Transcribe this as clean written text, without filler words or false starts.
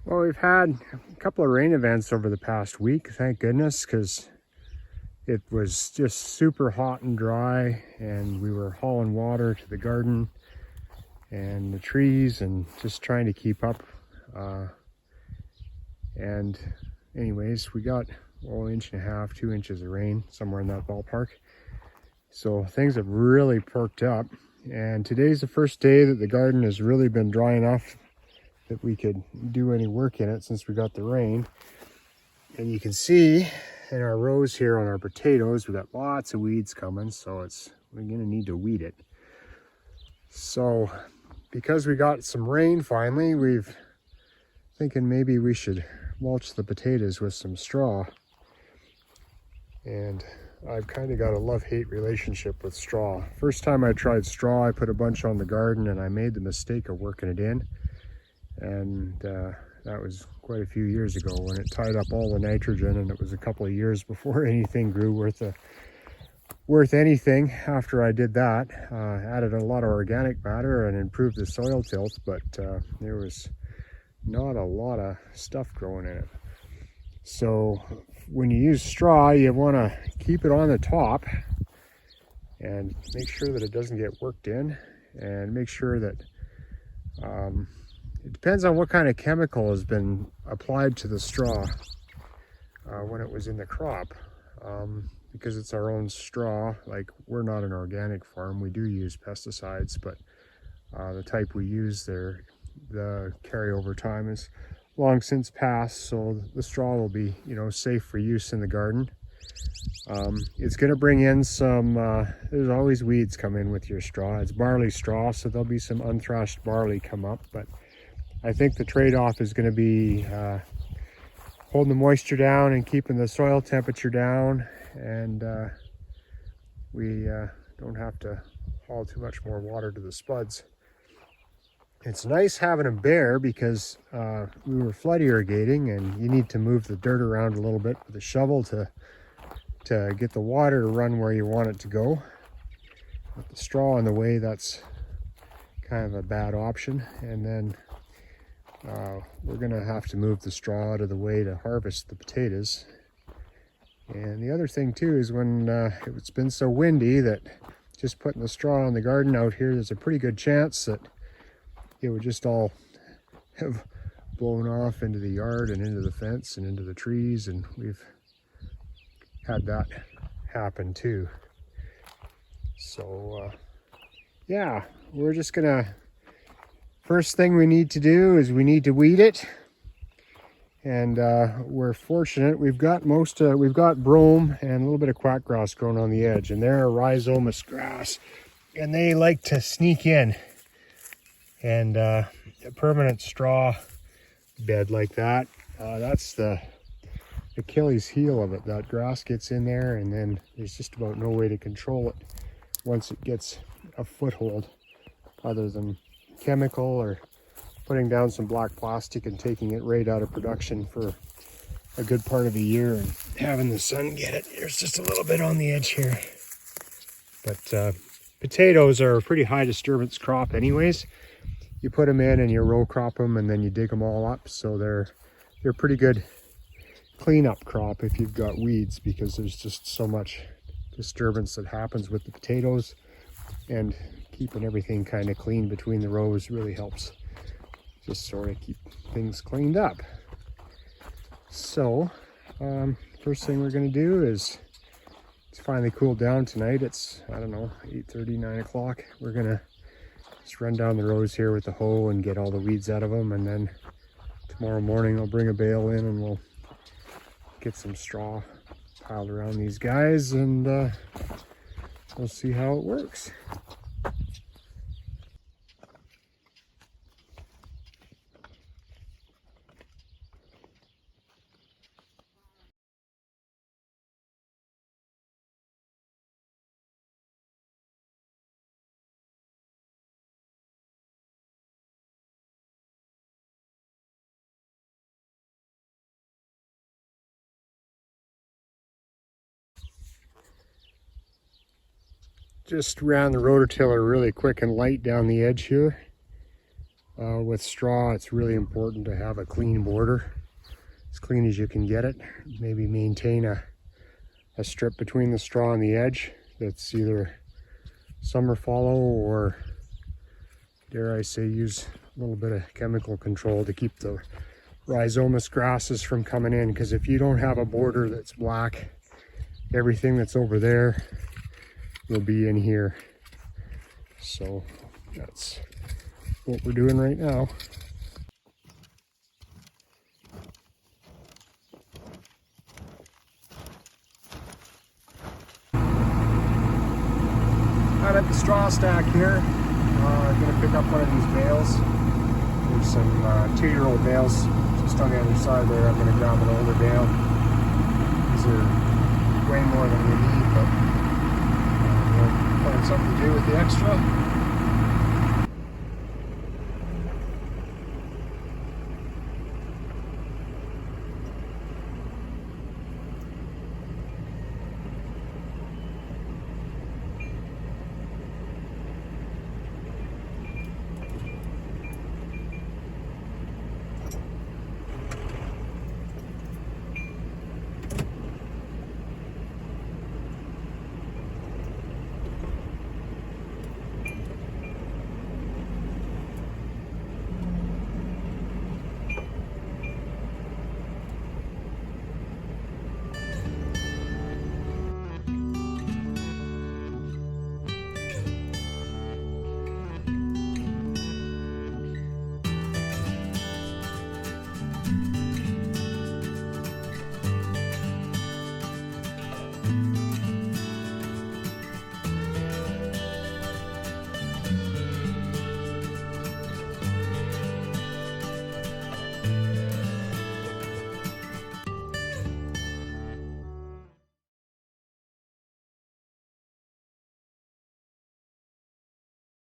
Well, we've had a couple of rain events over the past week, thank goodness, because it was just super hot and dry, and we were hauling water to the garden and the trees and just trying to keep up. And anyways, we got an inch and a half, 2 inches of rain, somewhere in that ballpark. So things have really perked up. And today's the first day that the garden has really been dry enough that we could do any work in it since we got the rain. And you can see in our rows here on our potatoes, we got lots of weeds coming, so we're gonna need to weed it. So because we got some rain finally, we've thinking maybe we should mulch the potatoes with some straw. And I've kind of got a love-hate relationship with straw. First time I tried straw, I put a bunch on the garden and I made the mistake of working it in. And that was quite a few years ago when it tied up all the nitrogen, and it was a couple of years before anything grew worth anything. After I did that, added a lot of organic matter and improved the soil tilt, but there was not a lot of stuff growing in it. So when you use straw, you want to keep it on the top and make sure that it doesn't get worked in, and make sure that it depends on what kind of chemical has been applied to the straw when it was in the crop. Because it's our own straw, like we're not an organic farm, we do use pesticides, but the type we use there, the carryover time is long since passed, so the straw will be, safe for use in the garden. It's going to bring in some, there's always weeds come in with your straw. It's barley straw, so there'll be some unthrashed barley come up, but I think the trade-off is going to be holding the moisture down and keeping the soil temperature down, and we don't have to haul too much more water to the spuds. It's nice having them bare because we were flood irrigating, and you need to move the dirt around a little bit with a shovel to get the water to run where you want it to go. With the straw in the way, that's kind of a bad option. And then we're gonna have to move the straw out of the way to harvest the potatoes. And the other thing too is when it's been so windy that just putting the straw in the garden out here, there's a pretty good chance that it would just all have blown off into the yard and into the fence and into the trees, and we've had that happen too. So yeah, we're just gonna, first thing we need to do is we need to weed it. And we're fortunate, we've got brome and a little bit of quackgrass growing on the edge, and they're a rhizomatous grass, and they like to sneak in. And a permanent straw bed like that, that's the Achilles heel of it. That grass gets in there, and then there's just about no way to control it once it gets a foothold, other than chemical or putting down some black plastic and taking it right out of production for a good part of the year and having the sun get it. There's just a little bit on the edge here. But potatoes are a pretty high disturbance crop anyways. You put them in and you row crop them, and then you dig them all up, so they're a pretty good cleanup crop if you've got weeds, because there's just so much disturbance that happens with the potatoes, and keeping everything kind of clean between the rows really helps just sort of keep things cleaned up. So first thing we're going to do is, it's finally cooled down tonight. It's, I don't know, 8:30, 9 o'clock. We're going to just run down the rows here with the hoe and get all the weeds out of them, and then tomorrow morning I'll bring a bale in and we'll get some straw piled around these guys, and we'll see how it works. Just ran the rototiller really quick and light down the edge here, With straw, it's really important to have a clean border, as clean as you can get it. Maybe maintain a strip between the straw and the edge that's either summer fallow, or dare I say, use a little bit of chemical control to keep the rhizomatous grasses from coming in, because if you don't have a border that's black, everything that's over there will be in here. So that's what we're doing right now. I'm at the straw stack here. I'm going to pick up one of these bales. There's some 2-year-old bales just on the other side there. I'm going to grab an older bale. These are way more than we need, but we'll find something to do with the extra.